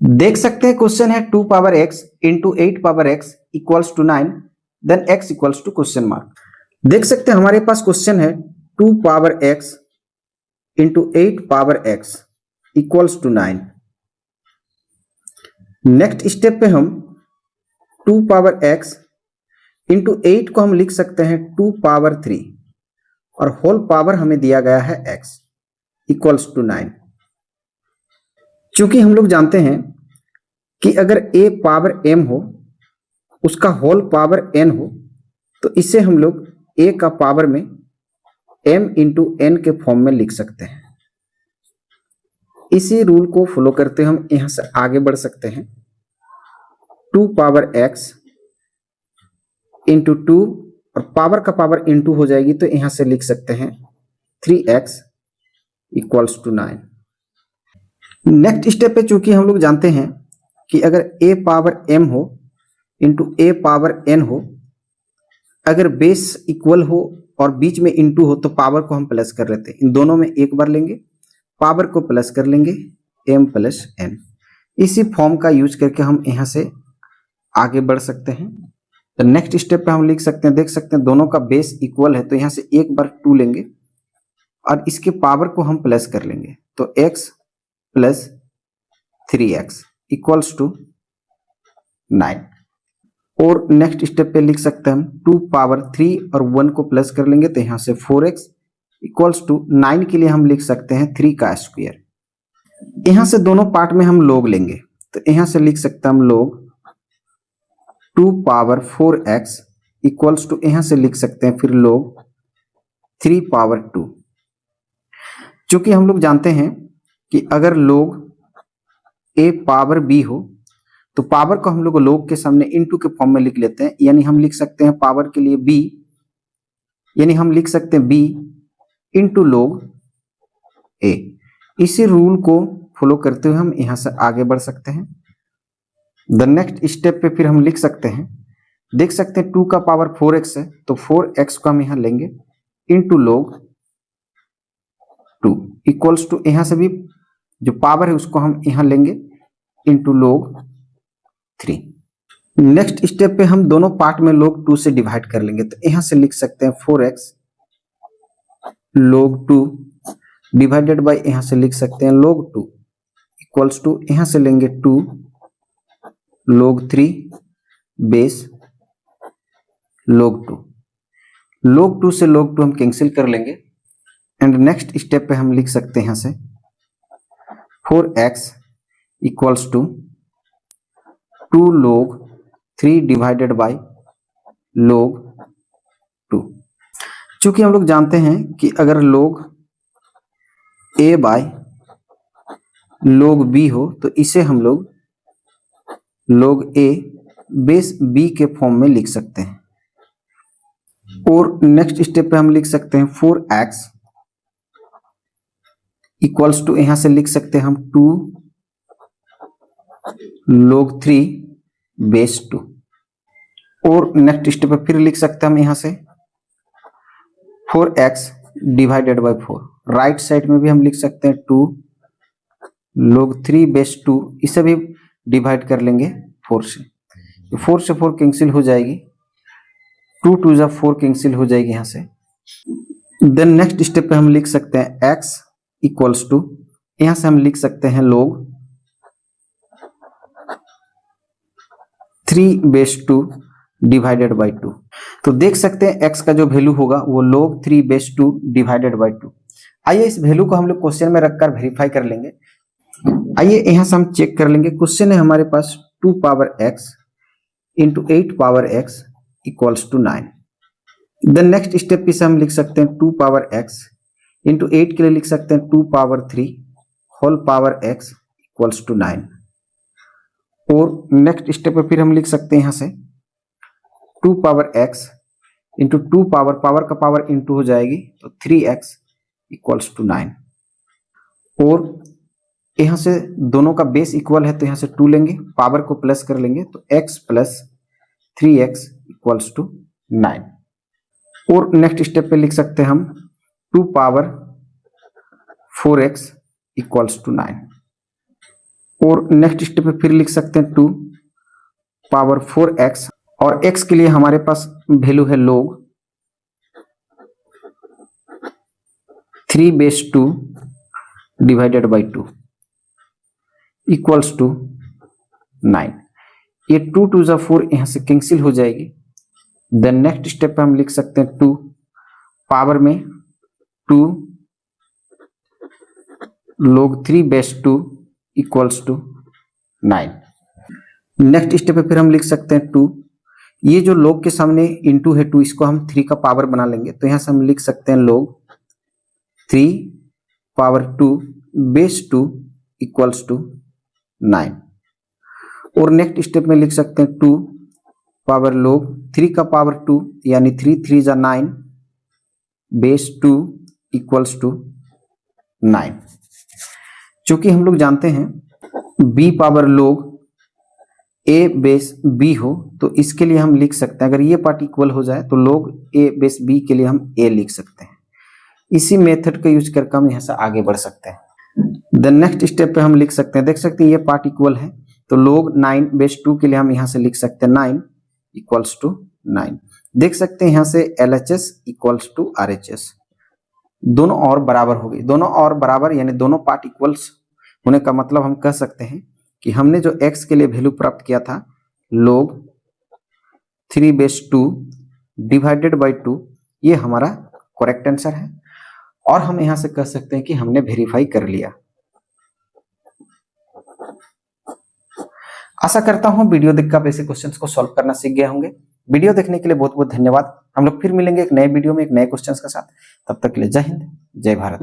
देख सकते हैं क्वेश्चन है 2 power x into 8 power x equals to 9, then x equals to question mark. देख सकते हैं हमारे पास क्वेश्चन है 2 power x into 8 power x equals to 9। Next step पे हम 2 पावर x इंटू 8 को हम लिख सकते हैं 2 पावर 3 और होल पावर हमें दिया गया है x इक्वल्स टू 9। चूंकि हम लोग जानते हैं कि अगर a पावर m हो उसका होल पावर n हो तो इसे हम लोग a का पावर में m इंटू n के फॉर्म में लिख सकते हैं। इसी रूल को फॉलो करते हम यहां से आगे बढ़ सकते हैं। 2 पावर x इंटू 2 और पावर का पावर इंटू हो जाएगी तो यहां से लिख सकते हैं 3x equals to 9। Next step पे चूंकि हम लोग जानते हैं कि अगर a पावर m हो इंटू a पावर n हो, अगर बेस इक्वल हो और बीच में इंटू हो तो पावर को हम प्लस कर लेते हैं। इन दोनों में एक बार लेंगे, पावर को प्लस कर लेंगे, m प्लस n। इसी फॉर्म का यूज करके हम यहां से आगे बढ़ सकते हैं। तो नेक्स्ट स्टेप पे हम लिख सकते हैं, देख सकते हैं दोनों का बेस इक्वल है तो यहां से एक बार 2 लेंगे और इसके पावर को हम प्लस कर लेंगे तो x plus 3x equals to 9। और नेक्स्ट स्टेप पे लिख सकते हैं हम 2 पावर 3 और 1 को प्लस कर लेंगे तो यहां से 4x इक्वल्स टू 9 के लिए हम लिख सकते हैं 3 का स्क्वायर। यहां से दोनों पार्ट में हम log लेंगे तो यहां से लिख सकते हैं हम log 2 power 4x equals to यहां से लिख सकते हैं फिर log 3 पावर 2। चूंकि हम लोग जानते हैं कि अगर log a पावर b हो तो पावर को हम लोग log के सामने इनटू के फॉर्म में लिख लेते हैं, यानी हम लिख सकते हैं पावर के लिए b, यानी हम लिख सकते हैं b इंटू log a। इसी रूल को फॉलो करते हुए हम यहां से आगे बढ़ सकते हैं। द नेक्स्ट स्टेप पे फिर हम लिख सकते हैं, देख सकते हैं 2 का पावर 4x है तो 4x को हम यहां लेंगे इंटू log 2 इक्वल्स टू यहां से भी जो पावर है उसको हम यहां लेंगे इंटू log 3। नेक्स्ट स्टेप पे हम दोनों पार्ट में log 2 से डिवाइड कर लेंगे तो यहां से लिख सकते हैं 4x log 2 डिवाइडेड बाय यहां से लिख सकते हैं log 2 इक्वल्स टू यहां से लेंगे 2 log 3 बेस log 2। log 2 से log 2 हम कैंसिल कर लेंगे एंड नेक्स्ट स्टेप पे हम लिख सकते हैं यहां से 4x equals to 2 log 3 divided by log 2। चूंकि हम लोग जानते हैं कि अगर log a by log b हो तो इसे हम लोग log a बेस b के फॉर्म में लिख सकते हैं। और नेक्स्ट स्टेप पे हम लिख सकते हैं 4x इक्वल्स टू यहां से लिख सकते हैं हम 2 log 3 बेस 2। और नेक्स्ट स्टेप पे फिर लिख सकते हैं हम यहां से 4x divided by 4। Right side में भी हम लिख सकते हैं 2 log 3 बेस 2, इसे भी डिवाइड कर लेंगे 4 से। 4 से 4 कैंसिल हो जाएगी, 2 2 जा 4 कैंसिल हो जाएगी यहां से। देन नेक्स्ट स्टेप पे हम लिख सकते हैं x इक्वल्स टू यहां से हम लिख सकते हैं log 3 बेस 2 डिवाइडेड बाय 2। तो देख सकते हैं x का जो वैल्यू होगा वो log 3 बेस 2 डिवाइडेड बाय 2। आइए इस वैल्यू को हम लोग क्वेश्चन में रखकर वेरीफाई कर लेंगे। आइए यहां से हम चेक कर लेंगे। क्वेश्चन है हमारे पास 2 power x into 8 power x equals to 9। Then next step पे से हम लिख सकते हैं 2 पावर x इंटू 8 के लिए लिख सकते हैं 2 power 3 whole power x equals to 9। और नेक्स्ट स्टेप पे फिर हम लिख सकते हैं यहां से 2 पावर x इंटू 2 पावर का पावर इंटू हो जाएगी तो 3x इक्वल्स टू 9। और यहां से दोनों का बेस इक्वल है तो यहां से 2 लेंगे, पावर को प्लस कर लेंगे तो x plus 3x equals to 9। और नेक्स्ट स्टेप पे लिख सकते हैं हम 2 पावर 4x इक्वल्स टू 9। और नेक्स्ट स्टेप पे फिर लिख सकते हैं 2 पावर 4x, और x के लिए हमारे पास वैल्यू है log 3 base 2 divided by 2 equals to 9। ये 2 2 जा 4 यहां से कैंसिल हो जाएगी। देन नेक्स्ट स्टेप पे हम लिख सकते हैं 2 पावर में 2 log 3 base 2 equals to 9। Next step पे फिर हम लिख सकते हैं 2, ये जो log के सामने इंटू है 2, इसको हम 3 का पावर बना लेंगे, तो यहां से हम लिख सकते हैं log 3 power 2 base 2 equals to 9। और नेक्स्ट स्टेप में लिख सकते हैं 2 पावर log 3 का पावर 2 यानी 3 3 जा 9 बेस 2 इक्वल्स टू 9। चूंकि हम लोग जानते हैं b power log a base b हो, तो इसके लिए हम लिख सकते हैं, अगर ये पार्ट इक्वल हो जाए तो log a बेस b के लिए हम a लिख सकते हैं। इसी मेथड का यूज करके हम यहाँ से आगे बढ़ सकते हैं। देन नेक्स्ट स्टेप पे हम लिख सकते हैं, देख सकते हैं ये पार्ट इक्वल है, तो log 9 बेस 2 के लिए हम यहाँ से लिख सकते हैं 9 इक्वल्स टू 9। देख सकते हैं यहाँ से LHS इक्वल्स टू RHS, दोनों और बराबर हो गई। दोनों और बराबर यानी दोनों पार्ट इक्वल्स होने का मतलब हम कह सकते हैं कि हमने जो x के लिए वैल्यू प्राप्त किया था log 3 बेस 2 डिवाइडेड बाई 2, ये हमारा करेक्ट आंसर है, और हम यहां से कह सकते हैं कि हमने वेरीफाई कर लिया। आशा करता हूं वीडियो देखकर आप ऐसे क्वेश्चंस को सॉल्व करना सीख गए होंगे। वीडियो देखने के लिए बहुत बहुत धन्यवाद। हम लोग फिर मिलेंगे एक नए वीडियो में एक नए क्वेश्चंस के साथ। तब तक के लिए जय हिंद, जय भारत।